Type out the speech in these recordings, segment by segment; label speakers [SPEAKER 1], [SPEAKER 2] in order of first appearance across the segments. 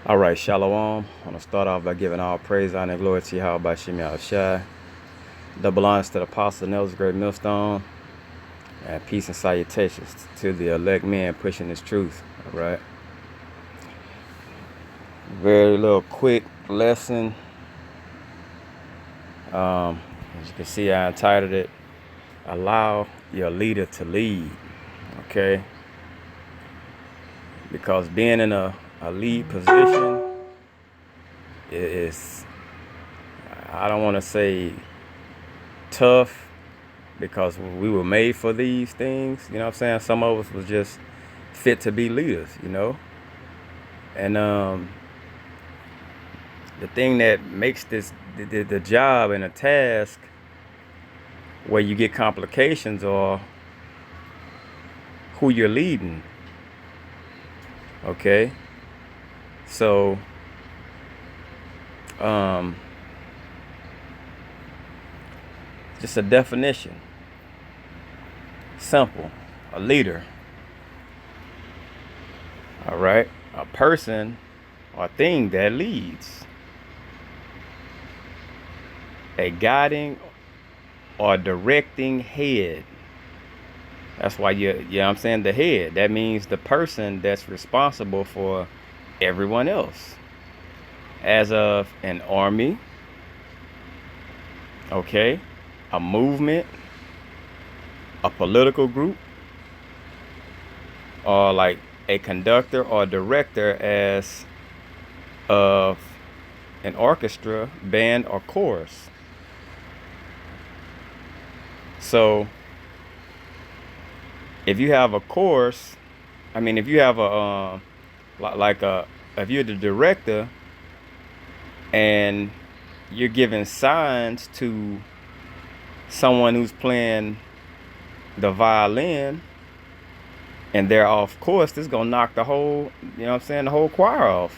[SPEAKER 1] All right, Shalom. I want to start off by giving all praise, honor, and glory to Yahweh by Shem Shai. Double honors to the apostle Nels, great millstone, and peace and salutations to the elect men pushing this truth. All right. Very little quick lesson. As you can see, I entitled it, Allow Your Leader to Lead. Okay. Because being in a lead position is, I don't want to say tough, because we were made for these things. You know what I'm saying? Some of us was just fit to be leaders, And the thing that makes this the job and a task where you get complications or who you're leading. Okay? So just a definition. Simple. A leader. All right? A person or thing that leads. A guiding or directing head. That's why you know what I'm saying, the head. That means the person that's responsible for everyone else. As of an army, okay, a movement, a political group, or like a conductor or director as of an orchestra, band, or chorus. So if you have a chorus, if you have if you're the director and you're giving signs to someone who's playing the violin and they're off course, this is gonna knock the whole, the whole choir off.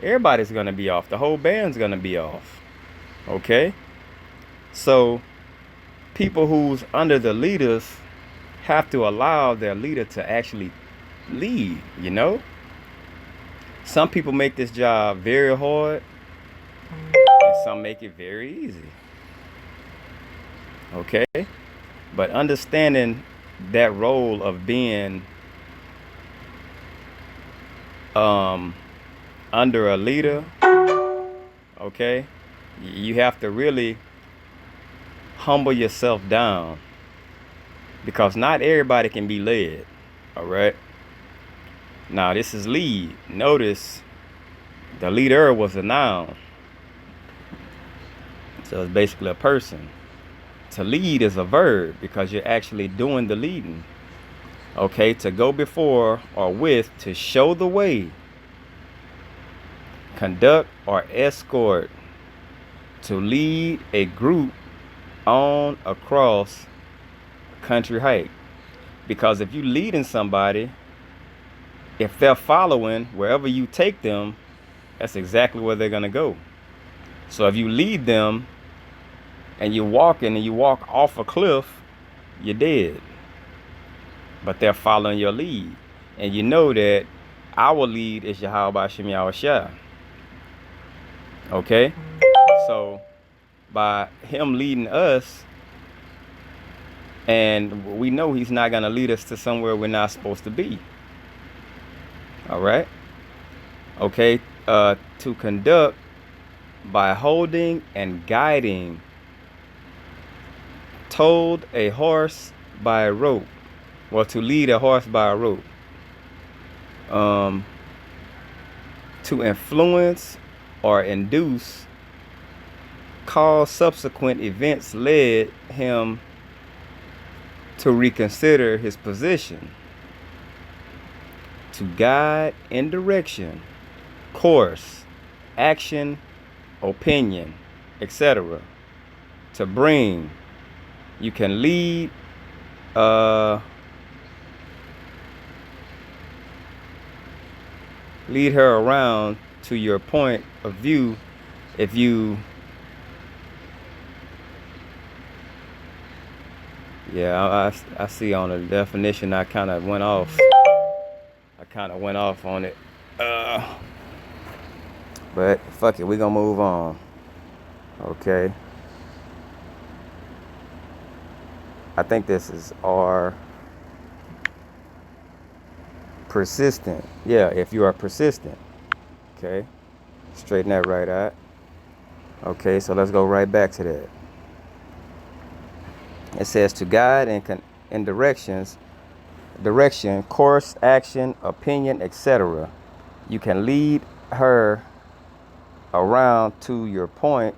[SPEAKER 1] Everybody's gonna be off. The whole band's gonna be off. Okay? So people who's under the leaders have to allow their leader to actually lead, Some people make this job very hard and some make it very easy. Okay? But understanding that role of being under a leader, okay, you have to really humble yourself down, because not everybody can be led. All right. Now this is lead. Notice the leader was a noun, so it's basically a person. To lead is a verb because you're actually doing the leading. Okay, to go before or with, to show the way, conduct or escort, to lead a group on, across country hike. Because if you leading somebody, if they're following wherever you take them, that's exactly where they're gonna go. So if you lead them and you're walking and you walk off a cliff, you're dead. But they're following your lead. And you know that our lead is Yahweh by Shem Shai. Okay? So by him leading us, and we know he's not going to lead us to somewhere we're not supposed to be. All right? Okay? To conduct by holding and guiding. Told a horse by a rope. Well, to lead a horse by a rope. To influence or induce, cause subsequent events led him to reconsider his position. To guide in direction, course, action, opinion, etc. To bring. You can lead lead her around to your point of view if you I see on the definition I kind of went off on it. But fuck it, we gonna move on. Okay. I think this is R. Persistent. Yeah, if you are persistent. Okay. Straighten that right out. Okay, so let's go right back to that. It says to guide in direction, course, action, opinion, etc. You can lead her around to your point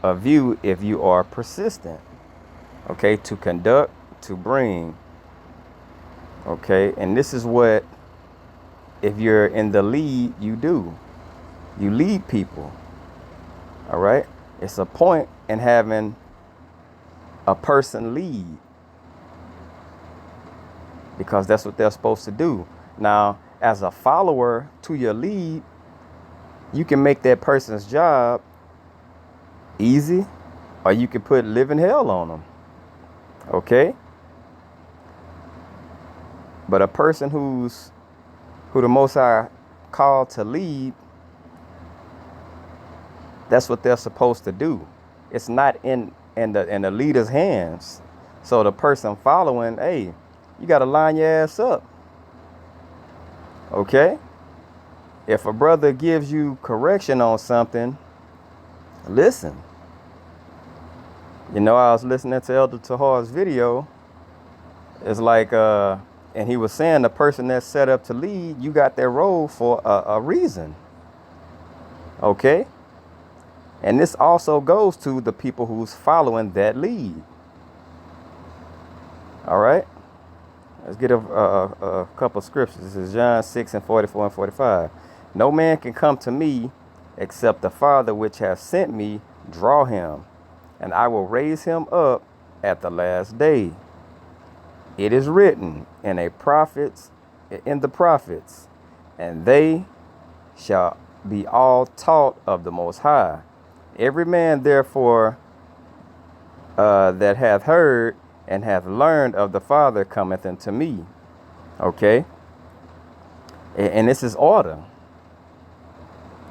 [SPEAKER 1] of view if you are persistent. Okay, to conduct, to bring. Okay, and this is what, if you're in the lead, you do. You lead people. All right, it's a point in having a person lead, because that's what they're supposed to do. Now, as a follower to your lead, you can make that person's job easy, or you can put living hell on them. Okay? But a person who the Most High called to lead, that's what they're supposed to do. It's not in the leader's hands. So the person following, hey, you got to line your ass up. Okay? If a brother gives you correction on something, listen. You know, I was listening to Elder Tahar's video. It's like, and he was saying the person that's set up to lead, you got that role for a reason. Okay? And this also goes to the people who's following that lead. All right? Let's get a couple of scriptures. This is John 6 and 44 and 45. No man can come to me except the Father which has sent me draw him, and I will raise him up at the last day. It is written in the prophets, and they shall be all taught of the Most High. Every man, therefore, that hath heard and hath learned of the Father cometh unto me. Okay? And this is order.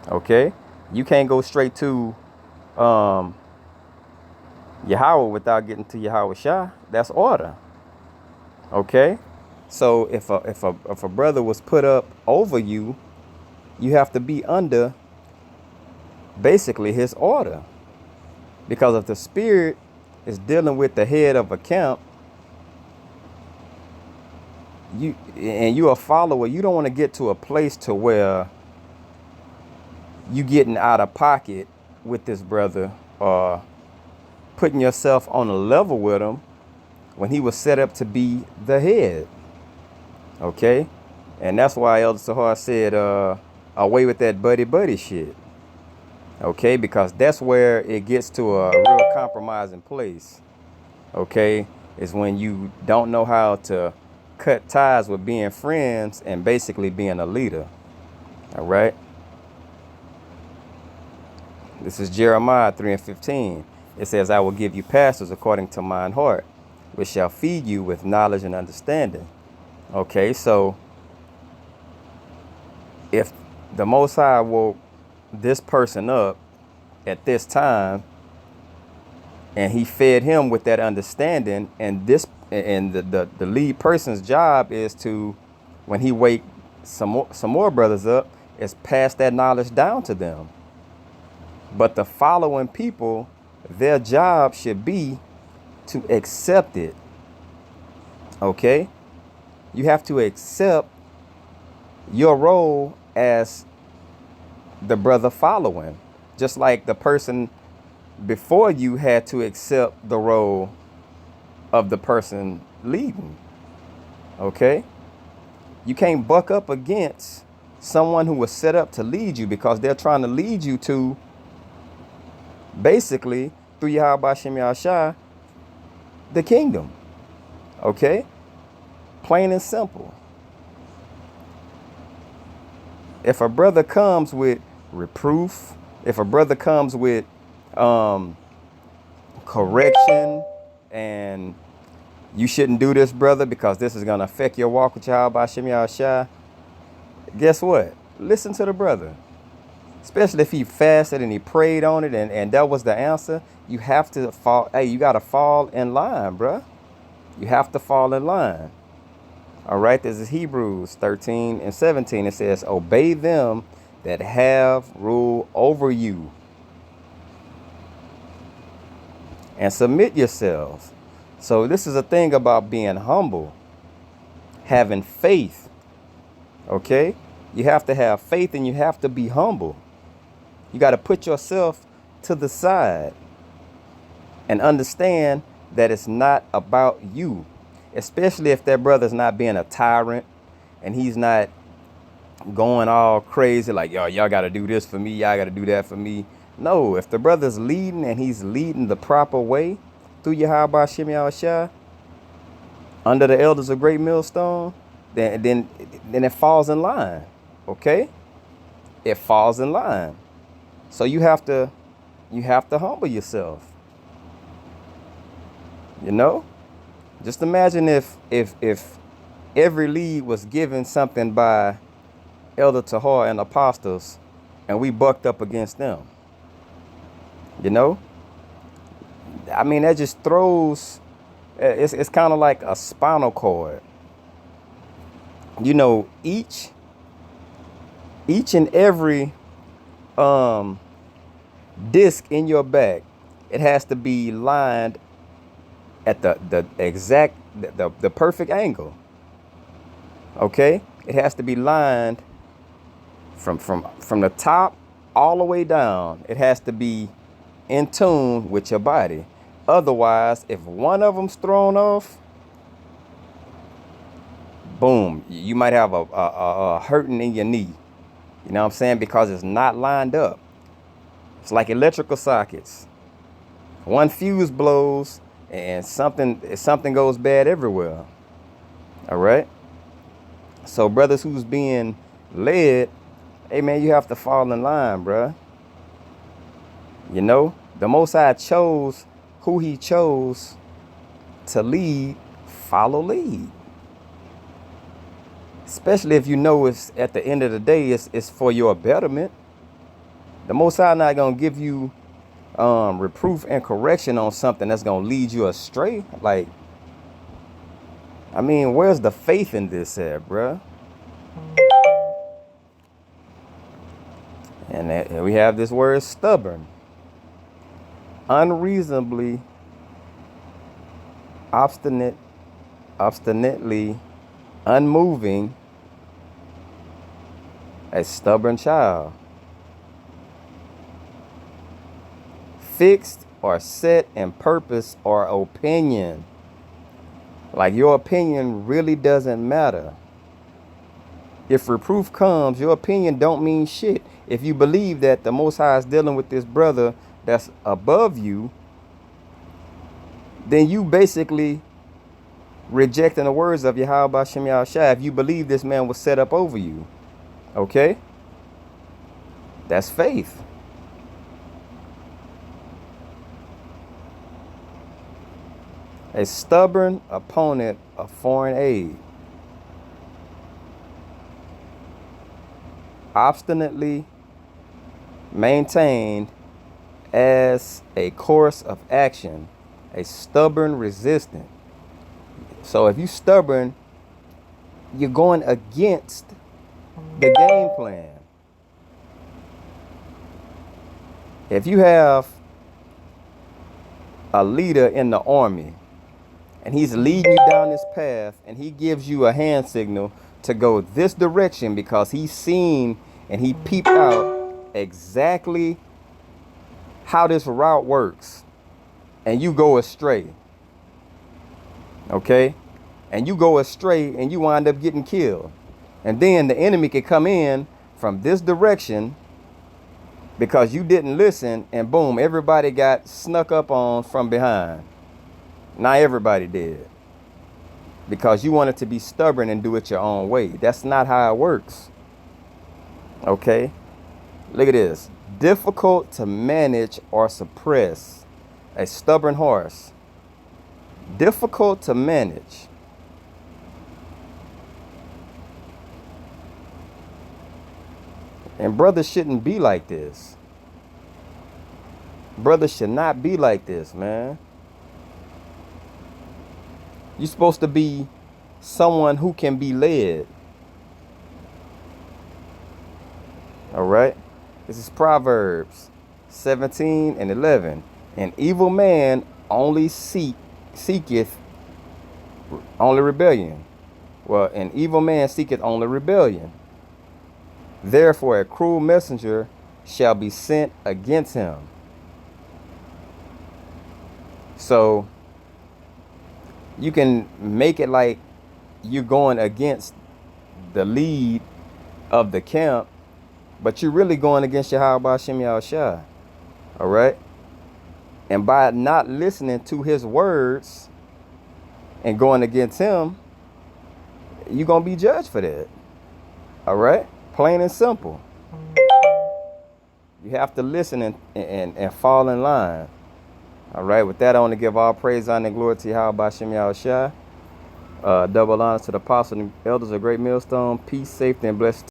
[SPEAKER 1] Okay? You can't go straight to Yahweh without getting to Yahweh Shah. That's order. Okay? So if a brother was put up over you, you have to be under basically his order. Because if the spirit is dealing with the head of a camp, you're a follower, you don't want to get to a place to where you getting out of pocket with this brother, or putting yourself on a level with him when he was set up to be the head. Okay? And that's why Elder Sahar said, away with that buddy shit. Okay? Because that's where it gets to a real compromising place. Okay? Is when you don't know how to cut ties with being friends and basically being a leader. All right? This is Jeremiah 3 and 15. It says, I will give you pastors according to mine heart, which shall feed you with knowledge and understanding. Okay, so if the Most High woke this person up at this time, and he fed him with that understanding, and the lead person's job is to, when he wake some more brothers up, is pass that knowledge down to them. But the following people, their job should be to accept it. Okay? You have to accept your role as the brother following. Just like the person before you had to accept the role of the person leading. Okay? You can't buck up against someone who was set up to lead you, because they're trying to lead you to, basically, through Yahweh Shem Yahshua, the kingdom. Okay? Plain and simple. If a brother comes with reproof, if a brother comes with correction, and you shouldn't do this, brother, because this is going to affect your walk with Yahweh Shem Yahshua, guess what? Listen to the brother. Especially if he fasted and he prayed on it and that was the answer. You have to fall. Hey, you got to fall in line, bruh. You have to fall in line. All right, this is Hebrews 13 and 17. It says, obey them that have rule over you and submit yourselves. So this is a thing about being humble, having faith. Okay, you have to have faith and you have to be humble. You got to put yourself to the side and understand that it's not about you, especially if that brother's not being a tyrant and he's not going all crazy like, y'all got to do this for me, y'all got to do that for me. No, if the brother's leading and he's leading the proper way through Yahweh Shem Yahushua under the elders of Great Millstone, then it falls in line. Okay, it falls in line. So you have to humble yourself. You know, just imagine if every lead was given something by Elder Tahar and apostles, and we bucked up against them. You know, I mean, that just throws. It's kind of like a spinal cord. You know, each and every disc in your back, it has to be lined at the exact the perfect angle. Okay, it has to be lined from the top all the way down. It has to be in tune with your body. Otherwise, if one of them's thrown off, boom, you might have a hurting in your knee. You know what I'm saying? Because it's not lined up. It's like electrical sockets. One fuse blows and something goes bad everywhere. All right. So brothers who's being led, hey man, you have to fall in line, bruh. You know, the Most High chose who he chose to lead, follow lead. Especially if you know it's at the end of the day, it's for your betterment. The Most High not gonna give you reproof and correction on something that's gonna lead you astray. Like, I mean, where's the faith in this at, bruh? And we have this word stubborn, unreasonably, obstinately, unmoving, a stubborn child. Fixed or set in purpose or opinion. Like your opinion really doesn't matter. If reproof comes, your opinion don't mean shit. If you believe that the Most High is dealing with this brother that's above you, then you basically rejecting the words of Yahweh Shem Yahushua if you believe this man was set up over you. Okay? That's faith. A stubborn opponent of foreign aid. Obstinately maintained as a course of action. A stubborn resistance. So if you're stubborn, you're going against the game plan. If you have a leader in the army and he's leading you down this path and he gives you a hand signal to go this direction because he's seen and he peeped out exactly how this route works, and you go astray, okay, and you go astray and you wind up getting killed, and then the enemy can come in from this direction because you didn't listen, and boom, everybody got snuck up on from behind. Now everybody did because you wanted to be stubborn and do it your own way. That's not how it works. Okay, look at this. Difficult to manage or suppress. A stubborn horse. Difficult to manage. And brothers shouldn't be like this. Brothers should not be like this, man. You're supposed to be someone who can be led. All right? This is Proverbs 17 and 11. An evil man only seeketh only rebellion. Well, an evil man seeketh only rebellion. Therefore, a cruel messenger shall be sent against him. So you can make it like you're going against the lead of the camp, but you're really going against Yahweh Shem Yahushua. All right? And by not listening to his words and going against him, you're going to be judged for that. All right? Plain and simple. You have to listen and fall in line. All right? With that, I want to give all praise, honor, and glory to Yahweh Shem Yahushua. Double honors to the apostles and elders of Great Millstone. Peace, safety, and blessings.